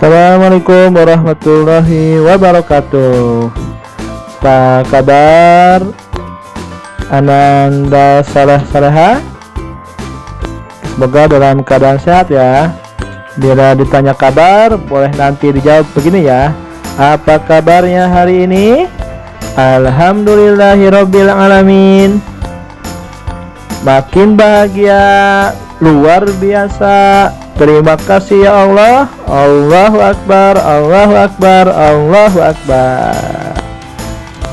Assalamualaikum warahmatullahi wabarakatuh. Apa kabar Ananda Saleh-Saleha? Semoga dalam keadaan sehat ya. Bila ditanya kabar, boleh nanti dijawab begini ya. Apa kabarnya hari ini? Alhamdulillahirabbil alamin. Makin bahagia, luar biasa. Terima kasih ya Allah. Allahu Akbar, Allahu Akbar, Allahu Akbar.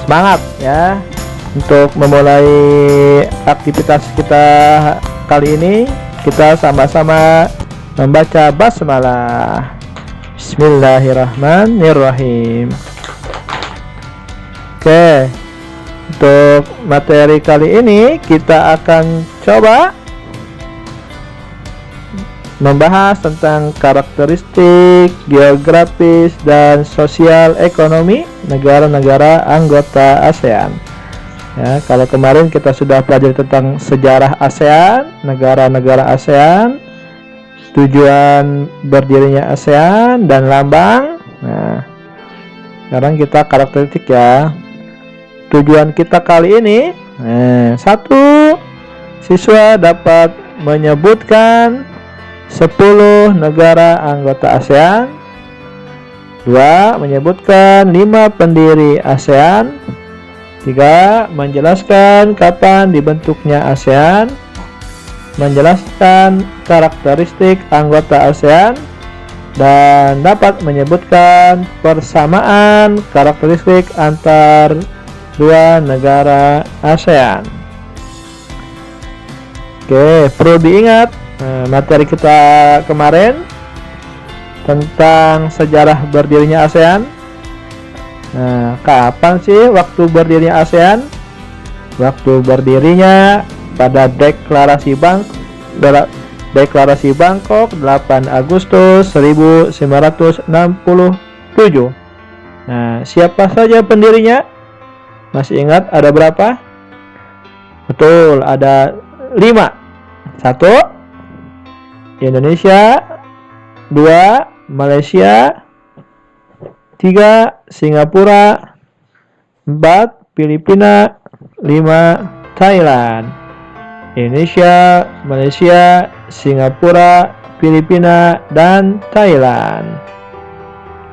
Semangat ya untuk memulai aktivitas kita kali ini. Kita sama-sama membaca basmalah. Bismillahirrahmanirrahim. Oke, untuk materi kali ini kita akan coba membahas tentang karakteristik geografis dan sosial ekonomi negara-negara anggota ASEAN. Ya, kalau kemarin kita sudah pelajari tentang sejarah ASEAN, negara-negara ASEAN, tujuan berdirinya ASEAN dan lambang. Nah, sekarang kita karakteristik ya. Tujuan kita kali ini, satu, siswa dapat menyebutkan 10 negara anggota ASEAN. 2. Menyebutkan 5 pendiri ASEAN. 3. Menjelaskan kapan dibentuknya ASEAN. Menjelaskan karakteristik anggota ASEAN. Dan dapat menyebutkan persamaan karakteristik antar dua negara ASEAN. Oke, perlu diingat materi kita kemarin tentang sejarah berdirinya ASEAN. Nah, kapan sih waktu berdirinya ASEAN? Waktu berdirinya pada Deklarasi Bangkok 8 Agustus 1967. Nah, siapa saja pendirinya? Masih ingat ada berapa? Betul, ada 5. 1. Indonesia. 2. Malaysia. 3. Singapura. 4. Filipina. 5. Thailand. Indonesia, Malaysia, Singapura, Filipina, dan Thailand.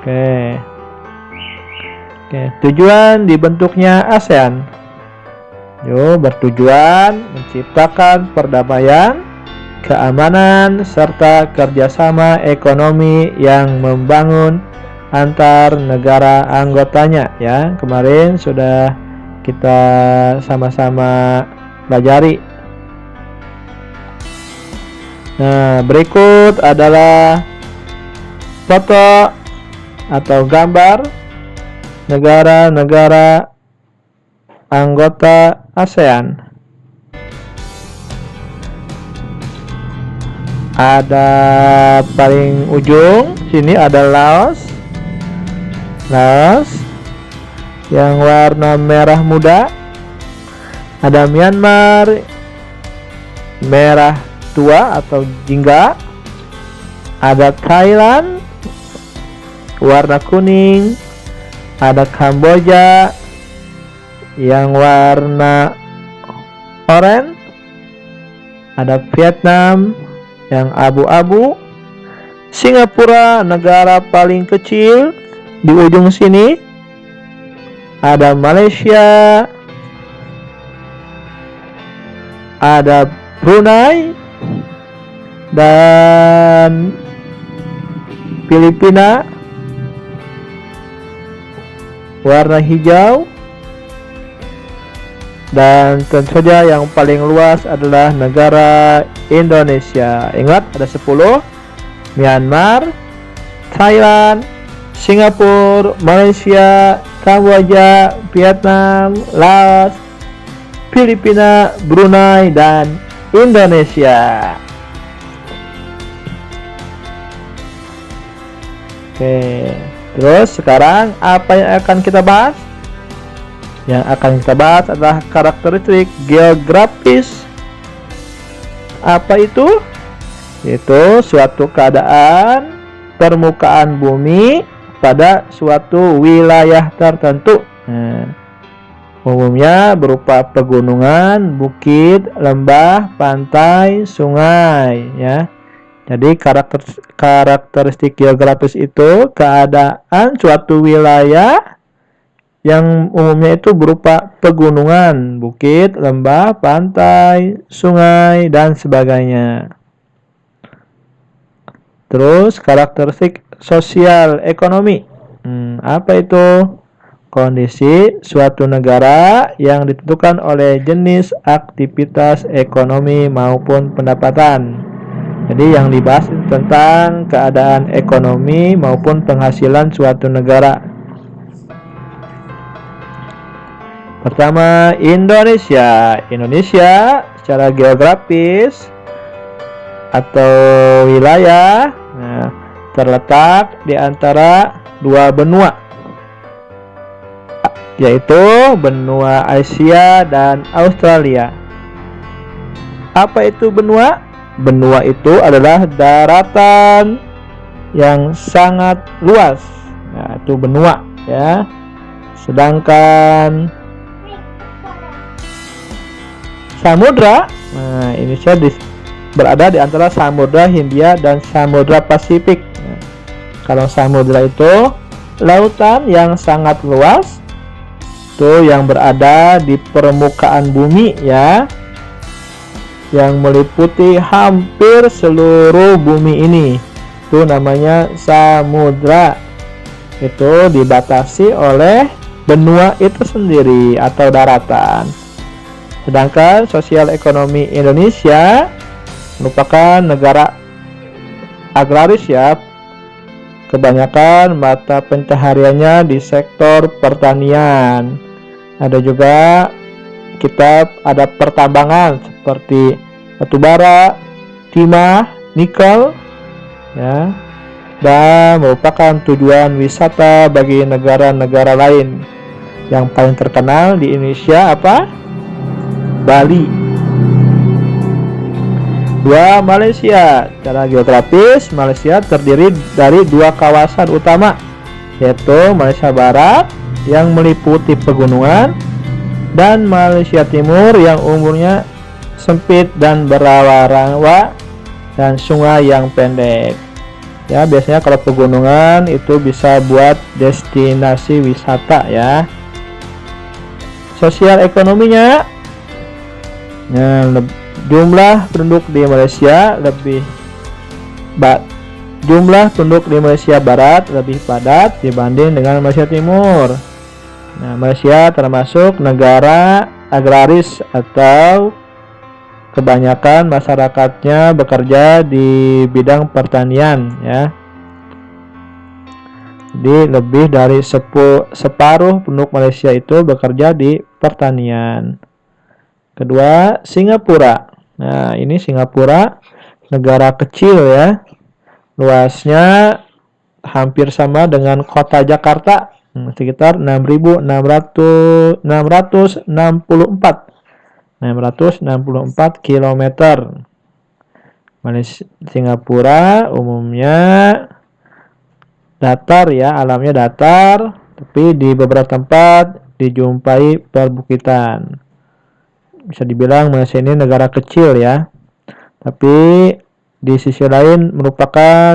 Oke, tujuan dibentuknya ASEAN. Bertujuan menciptakan perdamaian, keamanan, serta kerjasama ekonomi yang membangun antar negara anggotanya ya. Kemarin sudah kita sama-sama pelajari. Nah, berikut adalah foto atau gambar negara-negara anggota ASEAN. Ada paling ujung sini ada Laos yang warna merah muda. Ada Myanmar merah tua atau jingga. Ada Thailand warna kuning. Ada Kamboja yang warna oranye. Ada Vietnam yang abu-abu. Singapura negara paling kecil di ujung sini. Ada Malaysia. Ada Brunei dan Filipina warna hijau. Dan tentu saja yang paling luas adalah negara Indonesia. Ingat ada 10. Myanmar, Thailand, Singapura, Malaysia, Kamboja, Vietnam, Laos, Filipina, Brunei, dan Indonesia. Oke, terus sekarang apa yang akan kita bahas? Yang akan kita bahas adalah karakteristik geografis. Apa itu? Yaitu suatu keadaan permukaan bumi pada suatu wilayah tertentu. Umumnya berupa pegunungan, bukit, lembah, pantai, sungai, ya. Jadi karakteristik geografis itu keadaan suatu wilayah yang umumnya itu berupa pegunungan, bukit, lembah, pantai, sungai, dan sebagainya. Terus karakteristik sosial ekonomi. Apa itu? Kondisi suatu negara yang ditentukan oleh jenis aktivitas ekonomi maupun pendapatan. Jadi yang dibahas tentang keadaan ekonomi maupun penghasilan suatu negara. Pertama, Indonesia. Indonesia secara geografis atau wilayah terletak di antara dua benua, yaitu benua Asia dan Australia. Apa itu benua? Benua itu adalah daratan yang sangat luas. Nah, itu benua, ya. Sedangkan samudra, Indonesia berada di antara Samudra Hindia dan Samudra Pasifik. Kalau samudra itu lautan yang sangat luas, itu yang berada di permukaan bumi, ya, yang meliputi hampir seluruh bumi ini. Itu namanya samudra. Itu dibatasi oleh benua itu sendiri atau daratan. Sedangkan sosial ekonomi Indonesia merupakan negara agraris, ya. Kebanyakan mata pencahariannya di sektor pertanian. Ada juga ada pertambangan seperti batubara, timah, nikel, ya, dan merupakan tujuan wisata bagi negara-negara lain. Yang paling terkenal di Indonesia apa? Bali. Dua, Malaysia. Secara geografis, Malaysia terdiri dari dua kawasan utama, yaitu Malaysia Barat yang meliputi pegunungan dan Malaysia Timur yang umurnya sempit dan berawa-rawa dan sungai yang pendek. Ya, biasanya kalau pegunungan itu bisa buat destinasi wisata, ya. Sosial ekonominya, jumlah penduduk di Malaysia Barat lebih padat dibanding dengan Malaysia Timur. Nah, Malaysia termasuk negara agraris atau kebanyakan masyarakatnya bekerja di bidang pertanian, ya. Jadi lebih dari separuh penduduk Malaysia itu bekerja di pertanian. Kedua, Singapura. Nah, ini Singapura negara kecil, ya. Luasnya hampir sama dengan kota Jakarta, sekitar 664 km. Singapura umumnya datar, ya, alamnya datar, tapi di beberapa tempat dijumpai perbukitan. Bisa dibilang Malaysia ini negara kecil, ya, tapi di sisi lain merupakan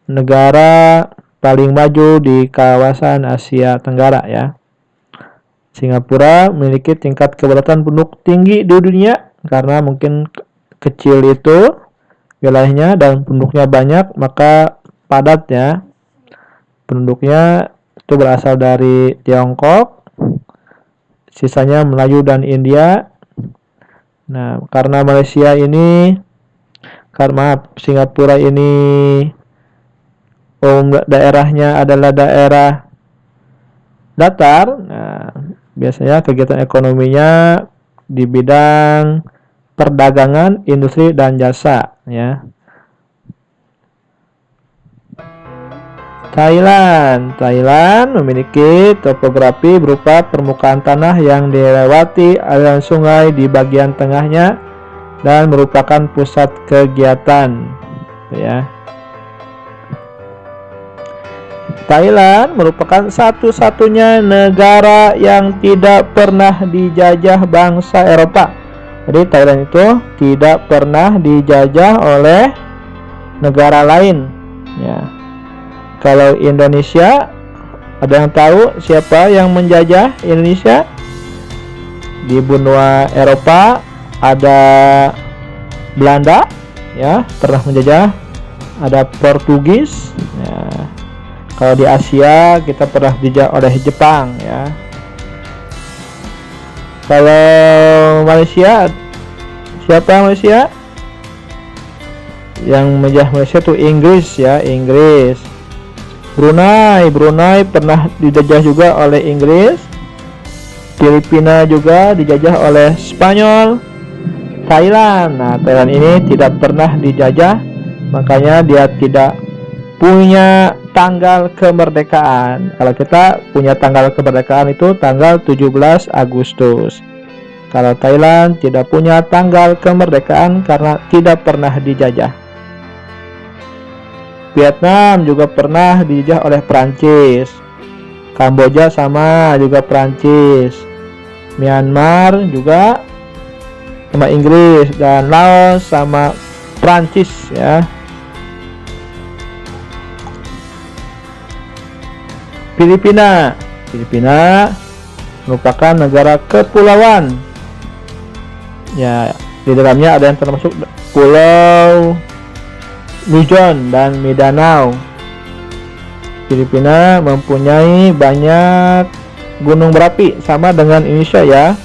negara paling maju di kawasan Asia Tenggara, ya. Singapura memiliki tingkat kepadatan penduduk tinggi di dunia karena mungkin kecil itu wilayahnya dan penduduknya banyak, maka padat, ya. Penduduknya itu berasal dari Tiongkok, sisanya Melayu dan India. Nah, karena Singapura ini daerahnya adalah daerah datar, nah, biasanya kegiatan ekonominya di bidang perdagangan, industri, dan jasa, ya. Thailand memiliki topografi berupa permukaan tanah yang dilewati aliran sungai di bagian tengahnya dan merupakan pusat kegiatan, ya. Thailand merupakan satu-satunya negara yang tidak pernah dijajah bangsa Eropa. Jadi Thailand itu tidak pernah dijajah oleh negara lain ya. Kalau Indonesia, ada yang tahu siapa yang menjajah Indonesia? Di benua Eropa ada Belanda ya, pernah menjajah. Ada Portugis ya. Kalau di Asia kita pernah dijajah oleh Jepang ya. Kalau Malaysia, siapa Malaysia? Yang menjajah Malaysia itu Inggris ya, Inggris. Brunei pernah dijajah juga oleh Inggris. Filipina juga dijajah oleh Spanyol. Thailand, nah Thailand ini tidak pernah dijajah, makanya dia tidak punya tanggal kemerdekaan. Kalau kita punya tanggal kemerdekaan itu tanggal 17 Agustus. Kalau Thailand tidak punya tanggal kemerdekaan karena tidak pernah dijajah. Vietnam juga pernah dijajah oleh Prancis. Kamboja sama juga Prancis. Myanmar juga sama Inggris, dan Laos sama Prancis ya. Filipina merupakan negara kepulauan ya, di dalamnya ada yang termasuk Pulau Luzon dan Mindanao. Filipina mempunyai banyak gunung berapi, sama dengan Indonesia ya,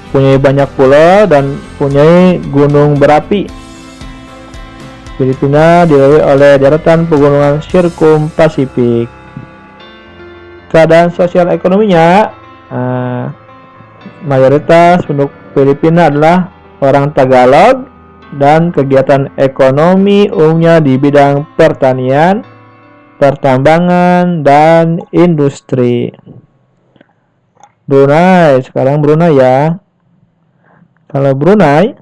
punya banyak pulau dan punya gunung berapi. Filipina dilalui oleh deretan pegunungan Sirkum Pasifik. Keadaan sosial ekonominya, mayoritas penduduk Filipina adalah orang Tagalog, dan kegiatan ekonomi umumnya di bidang pertanian, pertambangan, dan industri. Brunei, sekarang Brunei ya. Kalau Brunei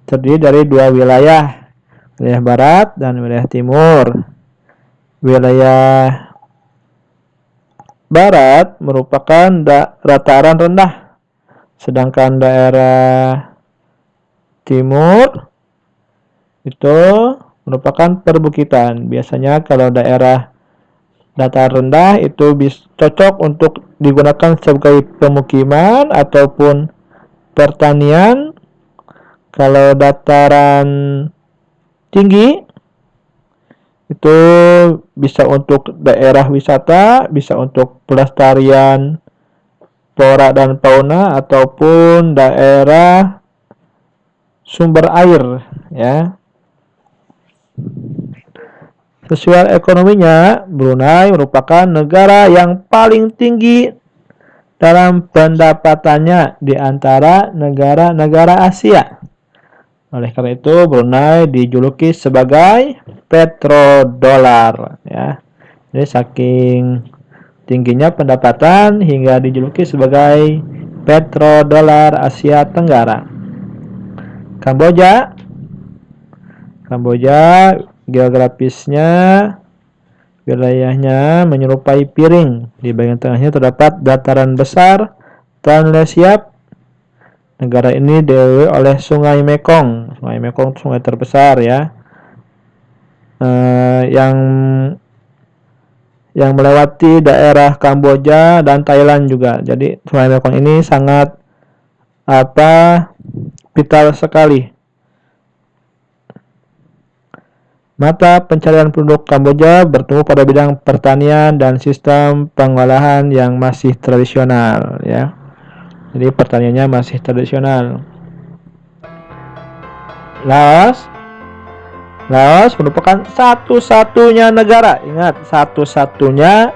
terdiri dari dua wilayah barat dan wilayah timur. Wilayah barat merupakan dataran rendah, sedangkan daerah timur itu merupakan perbukitan. Biasanya kalau daerah dataran rendah itu cocok untuk digunakan sebagai pemukiman ataupun pertanian. Kalau dataran tinggi itu bisa untuk daerah wisata, bisa untuk pelestarian flora dan fauna, ataupun daerah sumber air ya. Sesuai ekonominya, Brunei merupakan negara yang paling tinggi dalam pendapatannya di antara negara-negara Asia. Oleh karena itu, Brunei dijuluki sebagai petrodolar ya. Jadi saking tingginya pendapatan hingga dijuluki sebagai petrodolar Asia Tenggara. Kamboja geografisnya, wilayahnya menyerupai piring. Di bagian tengahnya terdapat dataran besar Tonle Sap. Negara ini dilalui oleh Sungai Mekong. Sungai Mekong sungai terbesar ya, yang melewati daerah Kamboja dan Thailand juga. Jadi Sungai Mekong ini sangat vital sekali. Mata pencarian penduduk Kamboja bertemu pada bidang pertanian dan sistem pengolahan yang masih tradisional ya. Jadi pertaniannya masih tradisional. Laos merupakan satu-satunya negara, ingat, satu-satunya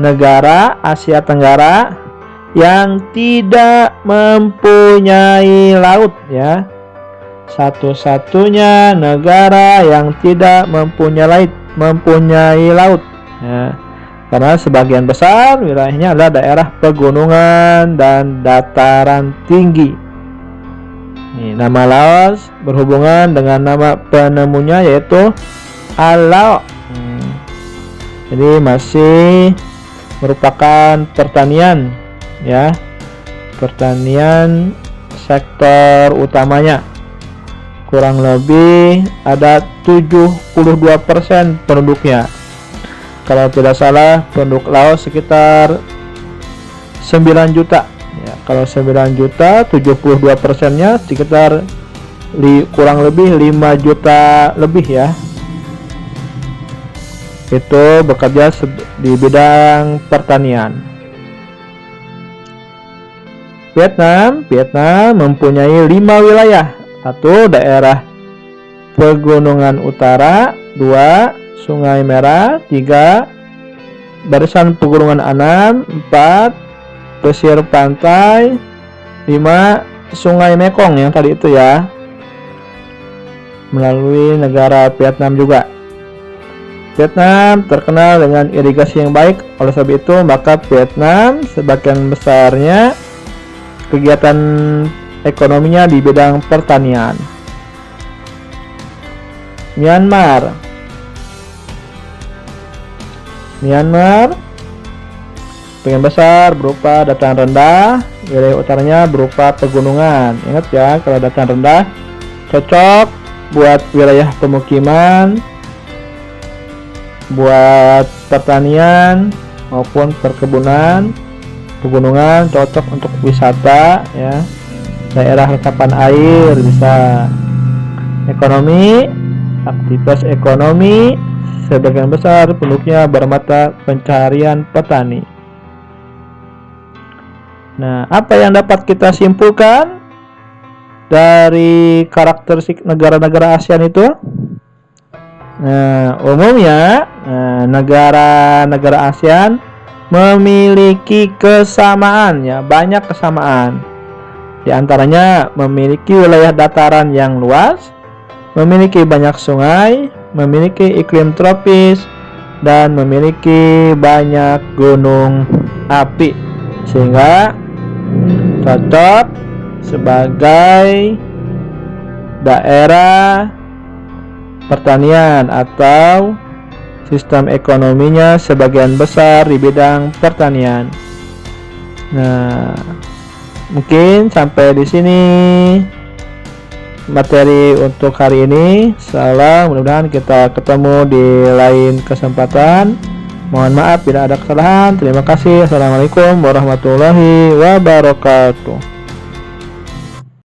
negara Asia Tenggara yang tidak mempunyai laut ya. Satu-satunya negara yang tidak mempunyai laut ya. Karena sebagian besar wilayahnya adalah daerah pegunungan dan dataran tinggi. Nama Laos berhubungan dengan nama penemunya, yaitu Al Lao. Jadi masih merupakan pertanian ya, pertanian sektor utamanya. Kurang lebih ada 72% penduduknya. Kalau tidak salah penduduk Laos sekitar 9 juta ya. Kalau 9 juta 72%-nya sekitar kurang lebih 5 juta lebih ya. Itu bekerja di bidang pertanian. Vietnam mempunyai 5 wilayah. 1. Daerah pegunungan utara. 2. Sungai Merah. 3. Barisan pegunungan 6. 4. Pesisir pantai. 5. Sungai Mekong yang tadi itu ya, melalui negara Vietnam juga. Vietnam terkenal dengan irigasi yang baik. Oleh sebab itu maka Vietnam sebagian besarnya kegiatan ekonominya di bidang pertanian. Myanmar sebagian besar berupa dataran rendah, wilayah utaranya berupa pegunungan. Ingat ya, kalau dataran rendah cocok buat wilayah pemukiman, buat pertanian maupun perkebunan. Pegunungan cocok untuk wisata ya, daerah resapan air bisa. Ekonomi, aktivitas ekonomi sebagian besar penduduknya bermata pencaharian petani. Nah, apa yang dapat kita simpulkan dari karakteristik negara-negara ASEAN itu? Nah, umumnya negara-negara ASEAN memiliki kesamaan ya, banyak kesamaan. Di antaranya memiliki wilayah dataran yang luas, memiliki banyak sungai, memiliki iklim tropis, dan memiliki banyak gunung api, sehingga cocok sebagai daerah pertanian atau sistem ekonominya sebagian besar di bidang pertanian. Nah, mungkin sampai di sini materi untuk hari ini. Salam, mudah-mudahan kita ketemu di lain kesempatan. Mohon maaf bila ada kesalahan. Terima kasih. Assalamualaikum warahmatullahi wabarakatuh.